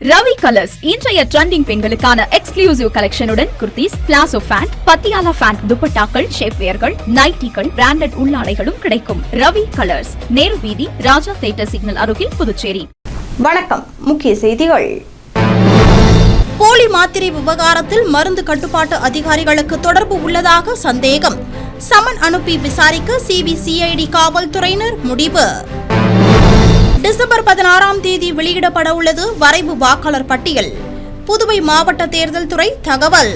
Ravi colours இன்றைய trending பெண்களுக்கான exclusive கலெக்ஷனுடன் kurtis, palazzo pant, Patiala pant, துப்பட்டாக்கள், ஷேப்வேர்கள், நைட்டிகள், பிராண்டட் உள்ளாடைகளும் கிடைக்கும். ரவி கலர்ஸ், நேரு வீதி, ராஜா தியேட்டர் சிக்னல் அருகில், புதுச்சேரி. வணக்கம். முக்கிய செய்திகள். போலி மாத்திரை விவகாரத்தில் மருந்து கட்டுப்பாட்டு அதிகாரிகளுக்கு தொடர்பு உள்ளதாக சந்தேகம். சமன் அனுப்பி விசாரிக்க சிபிசிஐடி காவல்துறையினர் முடிவு. டிசம்பர் 16ஆம் தேதி வெளியிடப்பட உள்ளது வரைவு வாக்காளர் பட்டியல். புதுவை மாவட்ட தேர்தல் துறை தகவல்.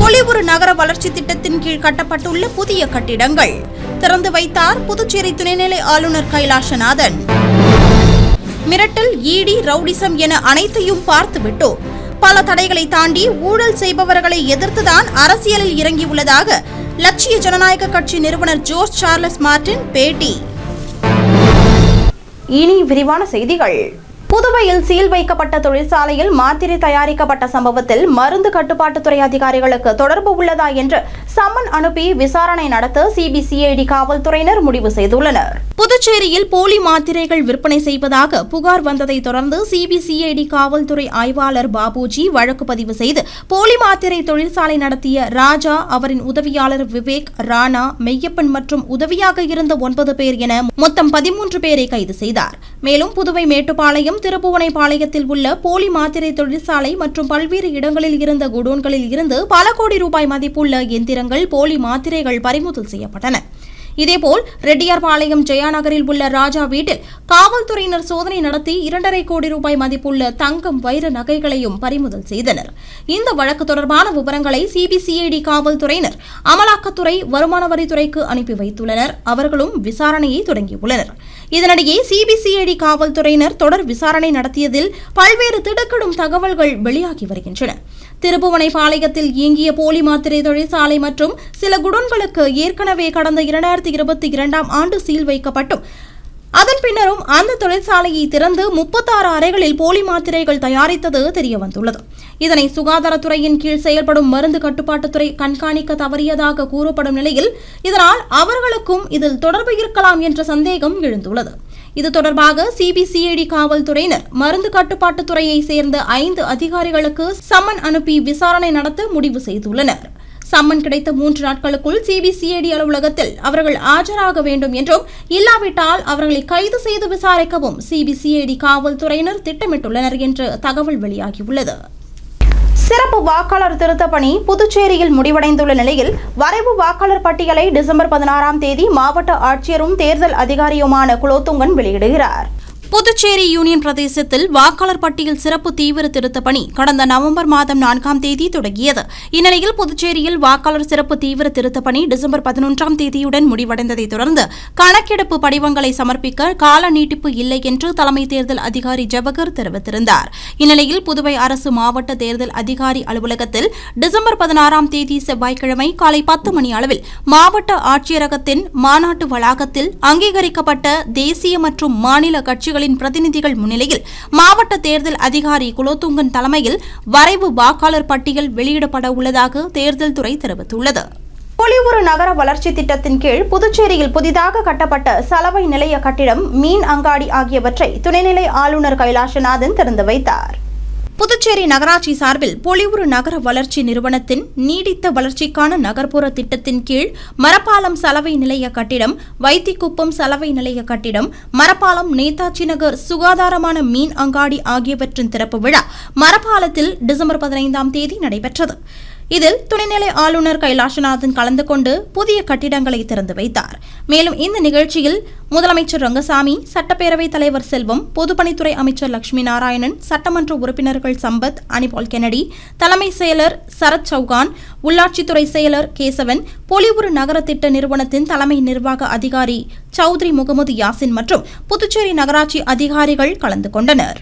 பொலிவுறு நகர வளர்ச்சி திட்டத்தின் கீழ் கட்டப்பட்டுள்ள புதிய கட்டிடங்கள் திறந்து வைத்தார் புதுச்சேரி துணைநிலை ஆளுநர் கைலாசநாதன். மிரட்டல், ஈடி, ரவுடிசம் என அனைத்தையும் பார்த்துவிட்டோம். பல தடைகளை தாண்டி ஊழல் செய்பவர்களை எதிர்த்துதான் அரசியலில் இறங்கியுள்ளதாக லட்சிய ஜனநாயக கட்சி நிறுவனர் ஜோஸ் சார்லஸ் மார்டின் பேட்டி. இனி விரிவான செய்திகள். புதுவையில் சீல் வைக்கப்பட்ட தொழிற்சாலையில் மாத்திரை தயாரிக்கப்பட்ட சம்பவத்தில் மருந்து கட்டுப்பாட்டுத்துறை அதிகாரிகளுக்கு தொடர்பு உள்ளதா என்று சம்மன் அனுப்பி விசாரணை நடத்த சிபிசிஐடி காவல்துறையினர் முடிவு செய்துள்ளனர். புதுச்சேரியில் போலி மாத்திரைகள் விற்பனை செய்வதாக புகார் வந்ததை தொடர்ந்து சிபிசிஐடி காவல்துறை ஆய்வாளர் பாபுஜி வழக்கு பதிவு செய்து போலி மாத்திரை தொழிற்சாலை நடத்திய ராஜா, அவரின் உதவியாளர் விவேக், ராணா, மெய்யப்பன் மற்றும் உதவியாக இருந்த 9 பேர் என மொத்தம் 13 பேரை கைது செய்தார். மேலும் புதுவை மேட்டுப்பாளையம், திருப்புவனைப்பாளையத்தில் உள்ள போலி மாத்திரை தொழிற்சாலை மற்றும் பல்வேறு இடங்களில் இருந்த குடோன்களில் இருந்து பல கோடி ரூபாய் மதிப்புள்ள எந்திரங்கள், போலி மாத்திரைகள் பறிமுதல் செய்யப்பட்டன. இதேபோல் ரெட்டியார்பாளையம் ஜெயாநகரில் உள்ள ராஜா வீட்டில் காவல்துறையினர் சோதனை நடத்தி 2.5 கோடி ரூபாய் மதிப்புள்ள தங்கம், வைர நகைகளையும் பறிமுதல் செய்தனர். இந்த வழக்கு தொடர்பான விவரங்களை சிபிசிஐடி காவல்துறையினர் அமலாக்கத்துறை, வருமான வரித்துறைக்கு அனுப்பி வைத்துள்ளனர். அவர்களும் விசாரணையை தொடங்கியுள்ளனர். இதனிடையே சிபிசிஐடி காவல்துறையினர் தொடர் விசாரணை நடத்தியதில் பல்வேறு திடுக்கிடும் தகவல்கள் வெளியாகி வருகின்றன. திருப்புவனைப்பாளையத்தில் இயங்கிய போலி மாத்திரை தொழிற்சாலை மற்றும் சில குடோன்களுக்கு ஏற்கனவே கடந்த 2022ஆம் ஆண்டு சீல் வைக்கப்பட்டும் அதன் பின்னரும் அந்த தொழிற்சாலையை திறந்து 36 அறைகளில் போலி மாத்திரைகள் தயாரித்தது தெரியவந்துள்ளது. இதனை சுகாதாரத்துறையின் கீழ் செயல்படும் மருந்து கட்டுப்பாட்டுத்துறை கண்காணிக்க தவறியதாக கூறப்படும் நிலையில் இதனால் அவர்களுக்கும் இதில் தொடர்பு இருக்கலாம் என்ற சந்தேகம் எழுந்துள்ளது. இது தொடர்பாக சிபிசிஐடி காவல்துறையினர் மருந்து கட்டுப்பாட்டுத்துறையை சேர்ந்த 5 அதிகாரிகளுக்கு சம்மன் அனுப்பி விசாரணை நடத்த முடிவு செய்துள்ளனர். சம்மன் கிடைத்த 3 நாட்களுக்குள் சிபிசிஐடி அலுவலகத்தில் அவர்கள் ஆஜராக வேண்டும் என்றும், இல்லாவிட்டால் அவர்களை கைது செய்து விசாரிக்கவும் சிபிசிஐடி காவல்துறையினர் திட்டமிட்டுள்ளனர் என்று தகவல் வெளியாகியுள்ளது. சிறப்பு வாக்காளர் திருத்த பணி புதுச்சேரியில் முடிவடைந்துள்ள நிலையில் வரைவு வாக்காளர் பட்டியலை டிசம்பர் 16ஆம் தேதி மாவட்ட ஆட்சியரும் தேர்தல் அதிகாரியுமான குலோத்துங்கன் வெளியிடுகிறார். புதுச்சேரி யூனியன் பிரதேசத்தில் வாக்காளர் பட்டியல் சிறப்பு தீவிர திருத்த பணி கடந்த நவம்பர் மாதம் 4ஆம் தேதி தொடங்கியது. இந்நிலையில் புதுச்சேரியில் வாக்காளர் சிறப்பு தீவிர திருத்த பணி டிசம்பர் 11ஆம் தேதியுடன் முடிவடைந்ததை தொடர்ந்து கணக்கெடுப்பு படிவங்களை சமர்ப்பிக்க கால நீட்டிப்பு இல்லை என்று தலைமை தேர்தல் அதிகாரி ஜவஹர் தெரிவித்திருந்தார். இந்நிலையில் புதுவை அரசு மாவட்ட தேர்தல் அதிகாரி அலுவலகத்தில் டிசம்பர் 16ஆம் தேதி செவ்வாய்க்கிழமை காலை 10 மணி அளவில் மாவட்ட ஆட்சியரகத்தின் மாநாட்டு வளாகத்தில் அங்கீகரிக்கப்பட்ட தேசிய மற்றும் மாநில கட்சிகள் பிரதிநிதிகள் முன்னிலையில் மாவட்ட தேர்தல் அதிகாரி குலோத்துங்கன் தலைமையில் வரைவு வாக்காளர் பட்டியல் வெளியிடப்பட உள்ளதாக தேர்தல் துறை தெரிவித்துள்ளது. பொலிவுறு நகர வளர்ச்சி திட்டத்தின் கீழ் புதுச்சேரியில் புதிதாக கட்டப்பட்ட சலவை நிலைய கட்டிடம், மீன் அங்காடி ஆகியவற்றை துணைநிலை ஆளுநர் கைலாசநாதன் திறந்து வைத்தார். புதுச்சேரி நகராட்சி சார்பில் பொலிவுறு நகர வளர்ச்சி நிறுவனத்தின் நீடித்த வளர்ச்சிக்கான நகர்ப்புற திட்டத்தின் கீழ் மரப்பாலம் சலவை நிலைய கட்டிடம், வைத்திக்குப்பம் சலவை நிலைய கட்டிடம், மரப்பாலம், நேதாஜி நகர் சுகாதாரமான மீன் அங்காடி ஆகியவற்றின் திறப்பு விழா மரப்பாலத்தில் டிசம்பர் 15ஆம் தேதி நடைபெற்றது. இதில் துணைநிலை ஆளுநர் கைலாசநாதன் கலந்து கொண்டு புதிய கட்டிடங்களை திறந்து வைத்தார். மேலும் இந்த நிகழ்ச்சியில் முதலமைச்சர் ரங்கசாமி, சட்டப்பேரவைத் தலைவர் செல்வம், பொதுப்பணித்துறை அமைச்சர் லட்சுமி நாராயணன், சட்டமன்ற உறுப்பினர்கள் சம்பத், அனிபால் கென்னடி, தலைமை செயலர் சரத் சௌகான், உள்ளாட்சித்துறை செயலர் கேசவன், பொலிவுறு நகர திட்ட நிறுவனத்தின் தலைமை நிர்வாக அதிகாரி சௌத்ரி முகமது யாசின் மற்றும் புதுச்சேரி நகராட்சி அதிகாரிகள் கலந்து கொண்டனர்.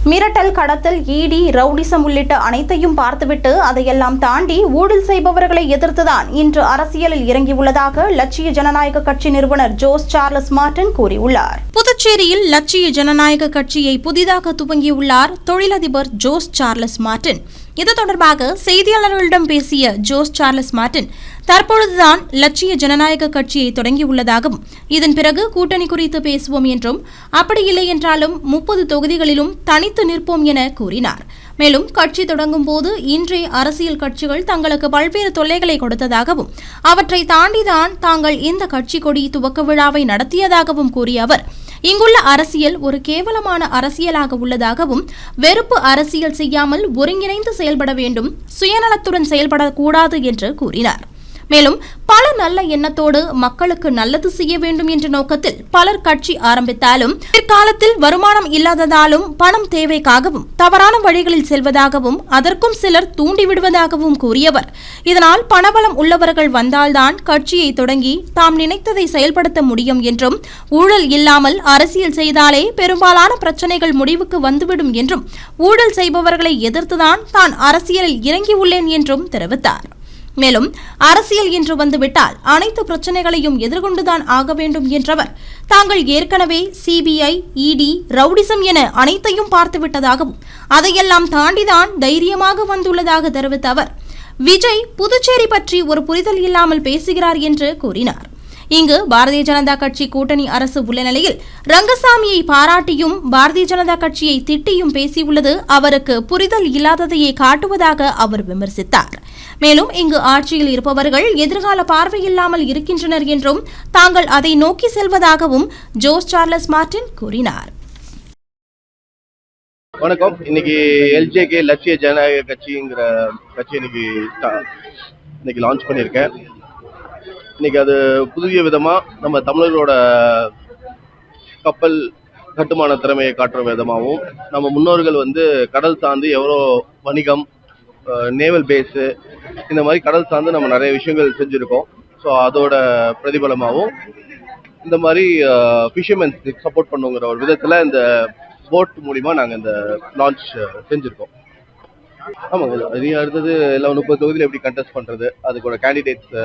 மிரட்டல், கடத்தல், ஈடி, ரவுடிசம் உள்ளிட்ட அனைத்தையும் பார்த்துவிட்டு அதையெல்லாம் தாண்டி ஊழல் செய்பவர்களை எதிர்த்துதான் இன்று அரசியலில் இறங்கியுள்ளதாக லட்சிய ஜனநாயக கட்சி நிறுவனர் ஜோஸ் சார்லஸ் மார்டின் கூறியுள்ளார். புதுச்சேரியில் லட்சிய ஜனநாயக கட்சியை புதிதாக துவங்கியுள்ளார் தொழிலதிபர் ஜோஸ் சார்லஸ் மார்டின். இது தொடர்பாக செய்தியாளர்களிடம் பேசிய ஜோஸ் சார்லஸ் மார்டின், தற்பொழுதுதான் லட்சிய ஜனநாயக கட்சியை தொடங்கியுள்ளதாகவும் இதன் பிறகு கூட்டணி குறித்து பேசுவோம் என்றும் அப்படி இல்லை என்றாலும் 30 தொகுதிகளிலும் தனித்து நிற்போம் என கூறினார். மேலும் கட்சி தொடங்கும் போது இன்றைய அரசியல் கட்சிகள் தங்களுக்கு பல்வேறு தொல்லைகளை கொடுத்ததாகவும் அவற்றை தாண்டிதான் தாங்கள் இந்த கட்சி கொடி துவக்க விழாவை நடத்தியதாகவும் கூறிய அவர், இங்குள்ள அரசியல் ஒரு கேவலமான அரசியலாக உள்ளதாகவும் வெறுப்பு அரசியல் செய்யாமல் ஒருங்கிணைந்து செயல்பட வேண்டும், சுயநலத்துடன் செயல்படக்கூடாது என்று கூறினார். மேலும் பல நல்ல எண்ணத்தோடு மக்களுக்கு நல்லது செய்ய வேண்டும் என்ற நோக்கத்தில் பலர் கட்சி ஆரம்பித்தாலும் பிற்காலத்தில் வருமானம் இல்லாததாலும் பணம் தேவைக்காகவும் தவறான வழிகளில் செல்வதாகவும் அதற்கும் சிலர் தூண்டிவிடுவதாகவும் கூறியவர், இதனால் பணபலம் உள்ளவர்கள் வந்தால்தான் கட்சியை தொடங்கி தாம் நினைத்ததை செயல்படுத்த முடியும் என்றும் ஊழல் இல்லாமல் அரசியல் செய்தாலே பெரும்பாலான பிரச்சனைகள் முடிவுக்கு வந்துவிடும் என்றும் ஊழல் செய்பவர்களை எதிர்த்துதான் தான் அரசியலில் இறங்கியுள்ளேன் என்றும் தெரிவித்தார். மேலும் அரசியல் என்று வந்துவிட்டால் அனைத்து பிரச்சனைகளையும் எதிர்கொண்டுதான் ஆக வேண்டும் என்றவர், தாங்கள் ஏற்கனவே சிபிஐ, இடி, ரவுடிசம் என அனைத்தையும் பார்த்துவிட்டதாகவும் அதையெல்லாம் தாண்டிதான் தைரியமாக வந்துள்ளதாக தெரிவித்த அவர், விஜய் புதுச்சேரி பற்றி ஒரு புரிதல் இல்லாமல் பேசுகிறார் என்று கூறினார். இங்கு பாரதிய ஜனதா கட்சி கூட்டணி அரசு உள்ள நிலையில் ரங்கசாமியை பாராட்டியும் பாரதிய ஜனதா கட்சியை திட்டியும் பேசியுள்ளது அவருக்கு புரிதல் இல்லாததையே காட்டுவதாக அவர் விமர்சித்தார். மேலும் இங்கு ஆட்சியில் இருப்பவர்கள் எதிர்கால பார்வையில்லாமல் இருக்கின்றனர் என்றும் தாங்கள் அதை நோக்கி செல்வதாகவும் ஜோஸ் சார்லஸ் மார்டின் கூறினார். வணக்கம். இன்னைக்கு எல்ஜேகே லட்சிய ஜனநாயக கட்சிங்கிற கட்சி இன்னைக்கு லான்ச் பண்ணியிருக்கேன். இன்னைக்கு அது புதிய விதமா நம்ம தமிழர்களோட கப்பல் கட்டுமான திறமையை காட்டுற விதமாகவும், நம்ம முன்னோர்கள் கடல் சார்ந்து எவ்வளோ வணிகம், நேவல் பேஸு, இந்த மாதிரி கடல் சார்ந்து நம்ம நிறைய விஷயங்கள் செஞ்சுருக்கோம். ஸோ அதோட பிரதிபலமாகவும் இந்த மாதிரி ஃபிஷர்மென்ஸ்க்கு சப்போர்ட் பண்ணுங்கிற ஒரு விதத்தில் இந்த போட் மூலிமா நாங்கள் இந்த லான்ச் செஞ்சுருக்கோம். ஆமாங்க, இனி அடுத்தது எல்லாம் 30 தொகுதியில் எப்படி கண்டெஸ்ட் பண்ணுறது, அதுக்கோட கேண்டிடேட்ஸ்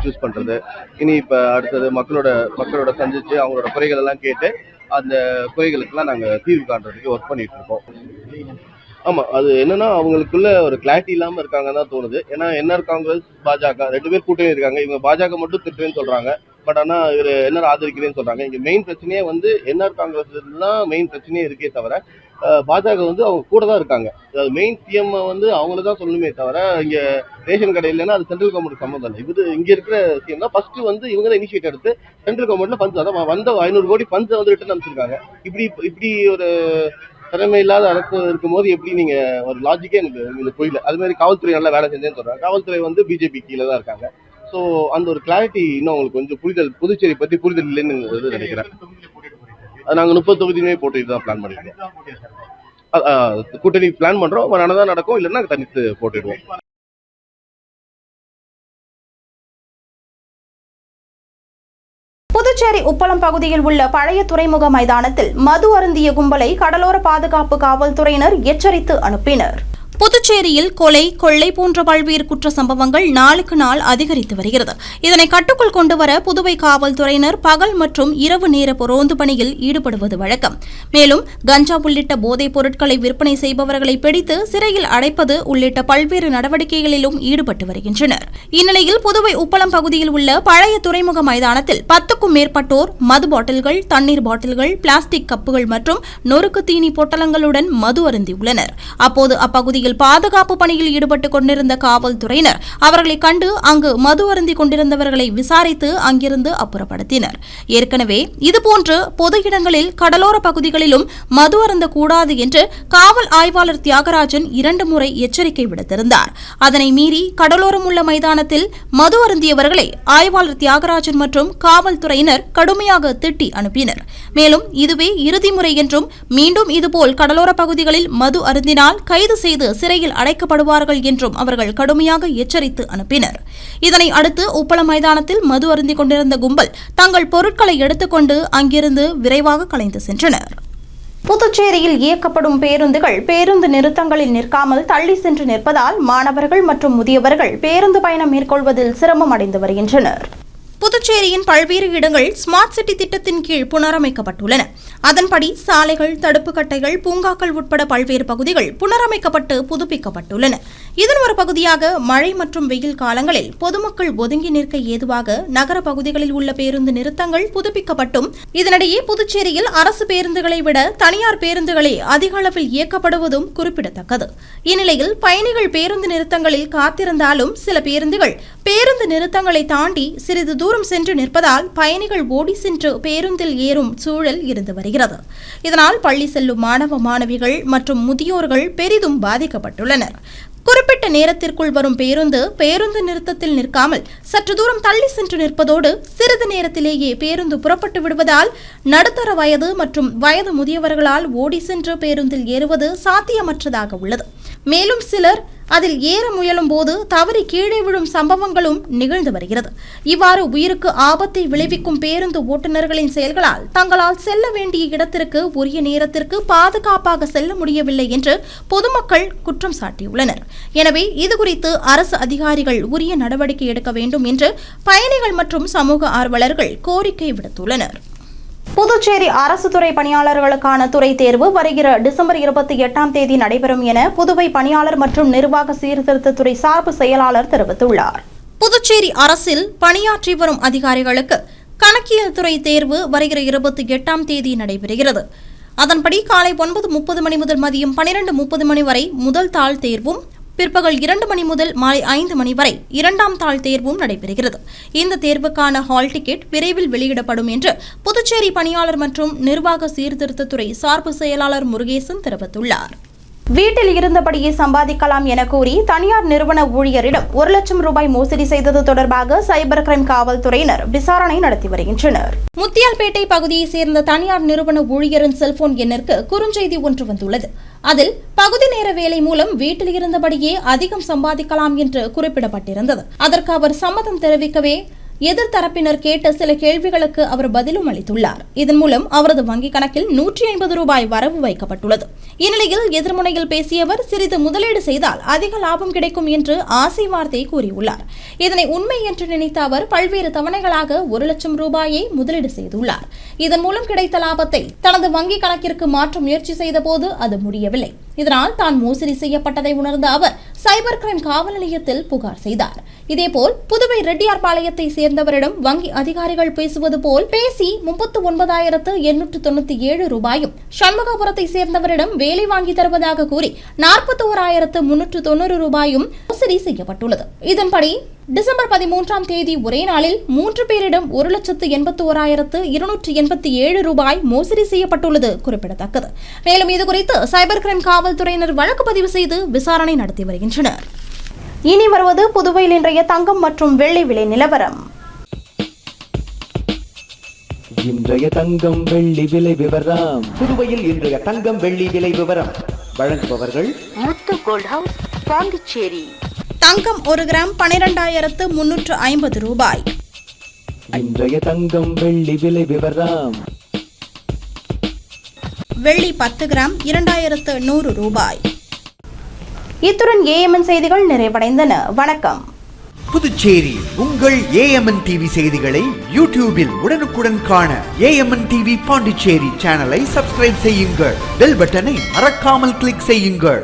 சூஸ் பண்ணுறது, இனி இப்போ அடுத்தது மக்களோட சந்திச்சு அவங்களோட குறைகள் எல்லாம் கேட்டு அந்த குறைகளுக்கெல்லாம் நாங்கள் தீர்வு காண்றதுக்கு ஒர்க் பண்ணிட்டு இருக்கோம். ஆமாம், அது என்னன்னா அவங்களுக்குள்ள ஒரு கிளாரிட்டி இல்லாமல் இருக்காங்கன்னு தான் தோணுது. ஏன்னா என்ஆர் காங்கிரஸ், பாஜக 2 பேர் கூட்டணி இருக்காங்க. இவங்க பாஜக மட்டும் திட்டுறேன்னு சொல்றாங்க, பட் ஆனால் இவர் என்ஆர் ஆதரிக்கிறேன்னு சொல்றாங்க. இங்கே மெயின் பிரச்சனையே என்ஆர் காங்கிரஸ் தான் மெயின் பிரச்சனையே இருக்கே தவிர பாஜக அவங்க கூட தான் இருக்காங்க. அதாவது மெயின் சிஎம் அவங்கள தான் சொல்லணுமே தவிர இங்கே ரேஷன் கடை இல்லைன்னா அது சென்ட்ரல் கவர்மெண்ட் சம்மந்தம் இல்லை. இது இங்கே இருக்கிற சிஎம் தான் ஃபர்ஸ்ட் இவங்க தான் இனிஷியேட் எடுத்து சென்ட்ரல் கவர்மெண்ட்ல ஃபண்ட்ஸ் அதான் வந்த 500 கோடி ஃபண்ட்ஸ் ரிட்டர்ன் அனுப்பிச்சிருக்காங்க. இப்படி ஒரு திறமை இல்லாத அரசு இருக்கும்போது எப்படி நீங்க ஒரு லாஜிக்கே எனக்கு புரியல. அது மாதிரி காவல்துறை நல்லா வேலை செஞ்சேன்னு சொல்றாங்க. காவல்துறை பிஜேபி கீழே தான் இருக்காங்க. ஸோ அந்த ஒரு கிளாரிட்டி இன்னும் அவங்களுக்கு கொஞ்சம் புரிதல், புதுச்சேரி பத்தி புரிதல் இல்லைன்னு நினைக்கிறேன். அது நாங்கள் 30 தொகுதியுமே போட்டுட்டு தான் பிளான் பண்ணிருக்கோம். கூட்டணி பிளான் பண்றோம், நடந்தா நடக்கும், இல்லைன்னா தனித்து போட்டுடுவோம். புதுச்சேரி உப்பளம் பகுதியில் உள்ள பழைய துறைமுக மைதானத்தில் மது அருந்திய கும்பலை கடலோர பாதுகாப்பு காவல்துறையினர் எச்சரித்து அனுப்பினர். புதுச்சேரியில் கொலை, கொள்ளை போன்ற பல்வேறு குற்ற சம்பவங்கள் நாளுக்கு நாள் அதிகரித்து வருகிறது. இதனை கட்டுக்குள் கொண்டுவர புதுவை காவல்துறையினர் பகல் மற்றும் இரவு நேர ரோந்து பணியில் ஈடுபடுவது வழக்கம். மேலும் கஞ்சா உள்ளிட்ட போதைப் பொருட்களை விற்பனை செய்பவர்களை பிடித்து சிறையில் அடைப்பது உள்ளிட்ட பல்வேறு நடவடிக்கைகளிலும் ஈடுபட்டு வருகின்றனர். இந்நிலையில் புதுவை உப்பளம் பகுதியில் உள்ள பழைய துறைமுக மைதானத்தில் 10க்கும் மேற்பட்டோர் மது பாட்டில்கள், தண்ணீர் பாட்டில்கள், பிளாஸ்டிக் கப்புகள் மற்றும் நொறுக்கு தீனி பொட்டலங்களுடன் மது அருந்தியுள்ளனர். அப்போது அப்பகுதியில் பாதுகாப்பு பணியில் ஈடுபட்டுக் கொண்டிருந்த காவல்துறையினர் அவர்களை கண்டு அங்கு மது அருந்தி கொண்டிருந்தவர்களை விசாரித்து அங்கிருந்து அப்புறப்படுத்தினர். ஏற்கனவே இதுபோன்று பொது இடங்களில் கடலோர பகுதிகளிலும் மது அருந்தக்கூடாது என்று காவல் ஆய்வாளர் தியாகராஜன் 2 முறை எச்சரிக்கை விடுத்திருந்தார். அதனை மீறி கடலோரம் உள்ள மைதானத்தில் மது அருந்தியவர்களை ஆய்வாளர் தியாகராஜன் மற்றும் காவல்துறையினர் கடுமையாக திட்டி அனுப்பினர். மேலும் இதுவே இறுதி முறை என்றும் மீண்டும் இதுபோல் கடலோர பகுதிகளில் மது அருந்தினால் கைது செய்து சிறையில் அடைக்கப்படுவார்கள் என்றும் அவர்கள் கடுமையாக எச்சரித்து அனுப்பினர். இதனை அடுத்து உப்பளம் மைதானத்தில் மது அருந்திக் கொண்டிருந்த கும்பல் தங்கள் பொருட்களை எடுத்துக்கொண்டு அங்கிருந்து விரைவாக கலைந்து சென்றனர். புதுச்சேரியில் இயக்கப்படும் பேருந்துகள் பேருந்து நிறுத்தங்களில் நிற்காமல் தள்ளி சென்று நிற்பதால் மாணவர்கள் மற்றும் முதியவர்கள் பேருந்து பயணம் மேற்கொள்வதில் சிரமம் அடைந்து வருகின்றனர். புதுச்சேரியின் பல்வேறு இடங்கள் ஸ்மார்ட் சிட்டி திட்டத்தின் கீழ் புனரமைக்கப்பட்டுள்ளன. அதன்படி சாலைகள், தடுப்பு கட்டைகள், பூங்காக்கள் உட்பட பல்வேறு பகுதிகள் புனரமைக்கப்பட்டு புதுப்பிக்கப்பட்டுள்ளன. இதன் ஒரு பகுதியாக மழை மற்றும் வெயில் காலங்களில் பொதுமக்கள் ஒதுங்கி நிற்க ஏதுவாக நகர பகுதிகளில் உள்ள பேருந்து நிறுத்தங்கள் புதுப்பிக்கப்பட்டும், இதனிடையே புதுச்சேரியில் அரசு பேருந்துகளை விட தனியார் பேருந்துகளே அதிக அளவில் இயக்கப்படுவதும் குறிப்பிடத்தக்கது. இந்நிலையில் பயணிகள் பேருந்து நிறுத்தங்களில் காத்திருந்தாலும் சில பேருந்துகள் பேருந்து நிறுத்தங்களை தாண்டி சிறிது தூரம் சென்று நிற்பதால் பயணிகள் ஓடி சென்று பேருந்தில் ஏறும் சூழல் இருந்து வருகிறது. இதனால் பள்ளி செல்லும் மாணவ மாணவிகள் மற்றும் முதியோர்கள் பெரிதும் பாதிக்கப்பட்டுள்ளனர். குறிப்பிட்ட நேரத்திற்குள் வரும் பேருந்து நிறுத்தத்தில் நிற்காமல் சற்று தூரம் தள்ளி சென்று நிற்பதோடு சிறிது நேரத்திலேயே பேருந்து புறப்பட்டு விடுவதால் நடுத்தர வயது மற்றும் வயது முதியவர்களால் ஓடி சென்று பேருந்தில் ஏறுவது சாத்தியமற்றதாக உள்ளது. மேலும் சிலர் அதில் ஏற முயலும் போது தவறி கீழே விழும் சம்பவங்களும் நிகழ்ந்து வருகிறது. இவ்வாறு உயிருக்கு ஆபத்தை விளைவிக்கும் பேருந்து ஓட்டுநர்களின் செயல்களால் தங்களால் செல்ல வேண்டிய இடத்திற்கு உரிய நேரத்திற்கு பாதுகாப்பாக செல்ல முடியவில்லை என்று பொதுமக்கள் குற்றம் சாட்டியுள்ளனர். எனவே இதுகுறித்து அரசு அதிகாரிகள் உரிய நடவடிக்கை எடுக்க வேண்டும் என்று பயணிகள் மற்றும் சமூக ஆர்வலர்கள் கோரிக்கை விடுத்துள்ளனர். புதுச்சேரி அரசு துறை பணியாளர்களுக்கான துறை தேர்வு வருகிற டிசம்பர் 28ஆம் தேதி நடைபெறும் என புதுவை பணியாளர் மற்றும் நிர்வாக சீர்திருத்தத்துறை சார்பு செயலாளர் தெரிவித்துள்ளார். புதுச்சேரி அரசில் பணியாற்றி வரும் அதிகாரிகளுக்கு கணக்கியல் துறை தேர்வு வருகிற 28ஆம் தேதி நடைபெறுகிறது. அதன்படி காலை 9:30 மணி முதல் மதியம் 12:30 மணி வரை முதல் தாள் தேர்வும், பிற்பகல் 2 மணி முதல் மாலை 5 மணி வரை 2ஆம் தாள் தேர்வும் நடைபெறுகிறது. இந்த தேர்வுக்கான ஹால் டிக்கெட் விரைவில் வெளியிடப்படும் என்று புதுச்சேரி பணியாளர் மற்றும் நிர்வாக சீர்திருத்தத்துறை சார்பு செயலாளர் முருகேசன் தெரிவித்துள்ளார். வீட்டில் இருந்தபடியே சம்பாதிக்கலாம் என கூறி தனியார் நிறுவன ஊழியரிடம் 1 லட்சம் ரூபாய் மோசடி செய்தது தொடர்பாக சைபர் கிரைம் காவல்துறையினர் விசாரணை நடத்தி வருகின்றனர். முத்தியால்பேட்டை பகுதியைச் சேர்ந்த தனியார் நிறுவன ஊழியரின் செல்போன் எண்ணிற்கு குறுஞ்செய்தி ஒன்று வந்துள்ளது. அதில் பகுதி நேர வேலை மூலம் வீட்டில் இருந்தபடியே அதிகம் சம்பாதிக்கலாம் என்று குறிப்பிடப்பட்டிருந்தது. அதற்கு அவர் சம்மதம் தெரிவிக்கவே எதிர்த்தரப்பினர் கேட்ட சில கேள்விகளுக்கு அவர் பதிலும் அளித்துள்ளார். இதன் மூலம் அவரது வங்கிக் கணக்கில் 150 ரூபாய் வரவு வைக்கப்பட்டுள்ளது. இந்நிலையில் எதிர்முனையில் பேசியவர் சிறிது முதலீடு செய்தால் அதிக லாபம் கிடைக்கும் என்று ஆசை வார்த்தை கூறியுள்ளார். இதனை உண்மை என்று நினைத்த அவர் பல்வேறு தவணைகளாக 1 லட்சம் ரூபாயை முதலீடு செய்துள்ளார். இதன் மூலம் கிடைத்த லாபத்தை தனது வங்கிக் கணக்கிற்கு மாற்ற முயற்சி செய்த போது அது முடியவில்லை. இதனால் தான் மோசடி செய்யப்பட்டதை உணர்ந்த அவர் சைபர் கிரைம் காவல் நிலையத்தில் புகார் செய்தார். இதேபோல் புதுவை ரெட்டியார்பாளையத்தை சேர்ந்தவரிடம் வங்கி அதிகாரிகள் பேசுவது போல் பேசி 39,897 ரூபாயும், சண்முகபுரத்தை சேர்ந்தவரிடம் வேலை வாங்கி தருவதாக கூறி 41,390 ரூபாயும் மோசடி செய்யப்பட்டுள்ளது. இதன்படி டிசம்பர் 13ஆம் தேதி ஒரே நாளில் 3 பேரிடம் 1,81,287 ரூபாய் மோசடி செய்யப்பட்டுள்ளது குறிப்பிடத்தக்கது. மேலும் இதுகுறித்து சைபர் கிரைம் காவல்துறையினர் வழக்கு பதிவு செய்து விசாரணை நடத்தி வருகின்றனர். இனி வருவது புதுவையில் இன்றைய தங்கம் மற்றும் வெள்ளி விலை நிலவரம். இன்றைய தங்கம் வெள்ளி விலை விவரம். புதுவையில் இன்றைய தங்கம் வெள்ளி விலை விவரம் வழங்குபவர்கள் முத்து கோல்ட் ஹவுஸ், பாண்டிச்சேரி. தங்கம் 1 கிராம் 12,350 ரூபாய். இன்றைய தங்கம் வெள்ளி விலை விவரம். வெள்ளி 10 கிராம் 2,100 ரூபாய். இத்துடன் ஏஎம்என் செய்திகள் நிறைவடைந்தன. வணக்கம். புதுச்சேரி உங்கள் ஏஎம்என் டிவி செய்திகளை யூடியூபில் உடனுக்குடன் காண ஏஎம்என் டிவி பாண்டிச்சேரி சேனலை சப்ஸ்கிரைப் செய்யுங்கள். பெல் பட்டனை மறக்காமல் கிளிக் செய்யுங்கள்.